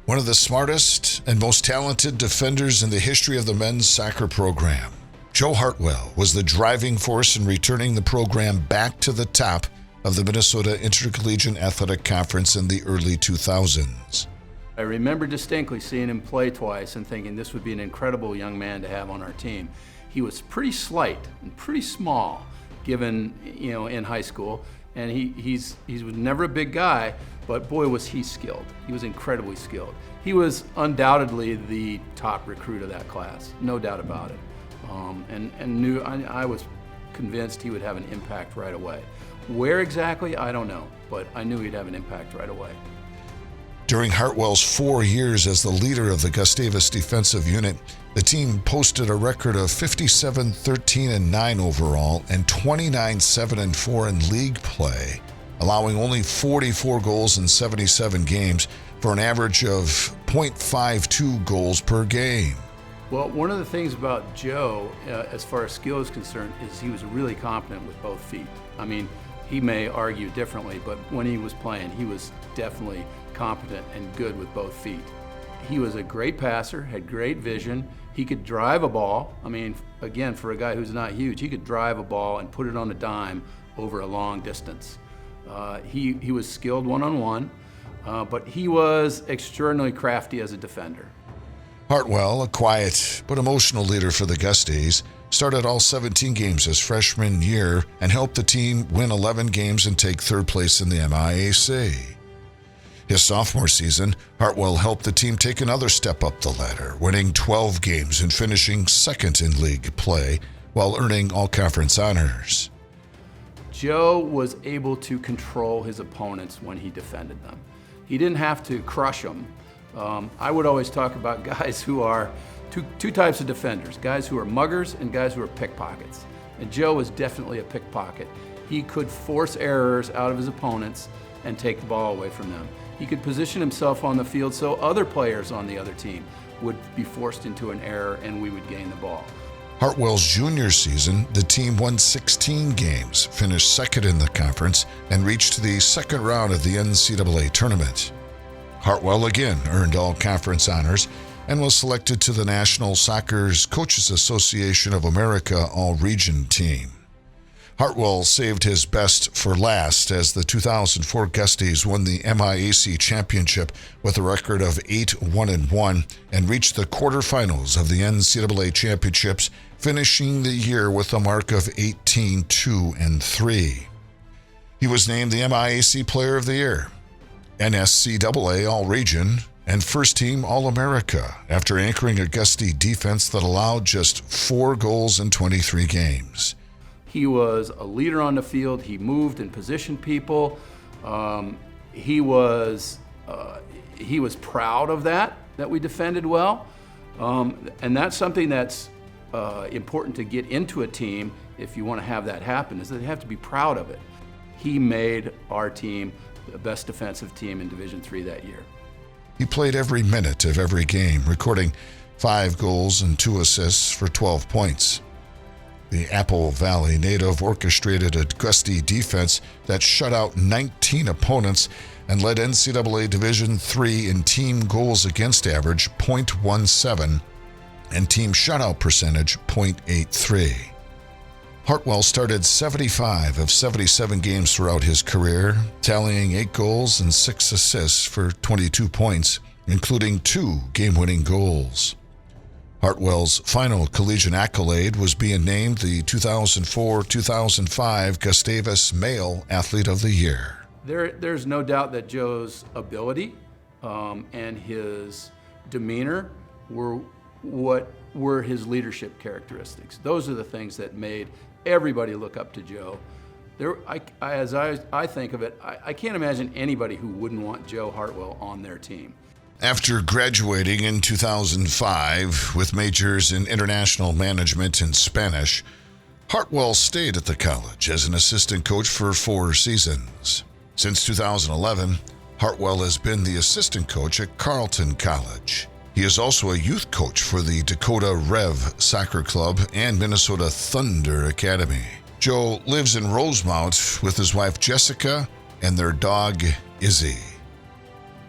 one of the smartest and most talented defenders in the history of the men's soccer program. Joe Hartwell was the driving force in returning the program back to the top of the Minnesota Intercollegiate Athletic Conference in the early 2000s. I remember distinctly seeing him play twice and thinking this would be an incredible young man to have on our team. He was pretty slight and pretty small, given, in high school, and he was never a big guy, but boy was he skilled. He was incredibly skilled. He was undoubtedly the top recruit of that class, no doubt about it. I was convinced he would have an impact right away. Where exactly, I don't know, but I knew he'd have an impact right away. During Hartwell's 4 years as the leader of the Gustavus defensive unit, the team posted a record of 57-13-9 overall and 29-7-4 in league play, allowing only 44 goals in 77 games for an average of .52 goals per game. Well, one of the things about Joe, as far as skill is concerned, is he was really competent with both feet. I mean, he may argue differently, but when he was playing, he was definitely competent and good with both feet. He was a great passer, had great vision. He could drive a ball. I mean, again, for a guy who's not huge, he could drive a ball and put it on a dime over a long distance. He was skilled one-on-one, but he was extraordinarily crafty as a defender. Hartwell, a quiet but emotional leader for the Gusties, started all 17 games his freshman year and helped the team win 11 games and take third place in the MIAC. His sophomore season, Hartwell helped the team take another step up the ladder, winning 12 games and finishing second in league play while earning all-conference honors. Joe was able to control his opponents when he defended them. He didn't have to crush them. I would always talk about guys who are two types of defenders, guys who are muggers and guys who are pickpockets. And Joe was definitely a pickpocket. He could force errors out of his opponents and take the ball away from them. He could position himself on the field so other players on the other team would be forced into an error and we would gain the ball. Hartwell's junior season, the team won 16 games, finished second in the conference, and reached the second round of the NCAA tournament. Hartwell again earned all-conference honors and was selected to the National Soccer Coaches Association of America All-Region team. Hartwell saved his best for last as the 2004 Gusties won the MIAC championship with a record of 8-1-1 and reached the quarterfinals of the NCAA championships, finishing the year with a mark of 18-2-3. He was named the MIAC Player of the Year, NSCAA All-Region, and first-team All-America after anchoring a Gustie defense that allowed just 4 goals in 23 games. He was a leader on the field. He moved and positioned people. He was proud of that we defended well. And that's something that's important to get into a team if you want to have that happen, is that they have to be proud of it. He made our team the best defensive team in Division III that year. He played every minute of every game, recording 5 goals and 2 assists for 12 points. The Apple Valley native orchestrated a Gustie defense that shut out 19 opponents and led NCAA Division III in team goals against average .17 and team shutout percentage .83. Hartwell started 75 of 77 games throughout his career, tallying 8 goals and 6 assists for 22 points, including 2 game-winning goals. Hartwell's final collegiate accolade was being named the 2004-2005 Gustavus Male Athlete of the Year. There's no doubt that Joe's ability and his demeanor were what were his leadership characteristics. Those are the things that made everybody look up to Joe. As I think of it, I can't imagine anybody who wouldn't want Joe Hartwell on their team. After graduating in 2005 with majors in international management and Spanish, Hartwell stayed at the college as an assistant coach for 4 seasons. Since 2011, Hartwell has been the assistant coach at Carleton College. He is also a youth coach for the Dakota Rev Soccer Club and Minnesota Thunder Academy. Joe lives in Rosemount with his wife Jessica and their dog Izzy.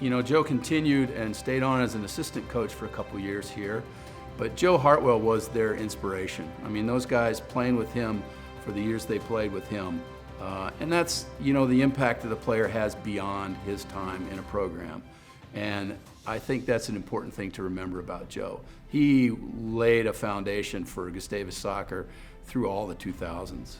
You know, Joe continued and stayed on as an assistant coach for a couple years here, but Joe Hartwell was their inspiration. I mean, those guys playing with him for the years they played with him, and that's, you know, the impact that the player has beyond his time in a program. And I think that's an important thing to remember about Joe. He laid a foundation for Gustavus soccer through all the 2000s.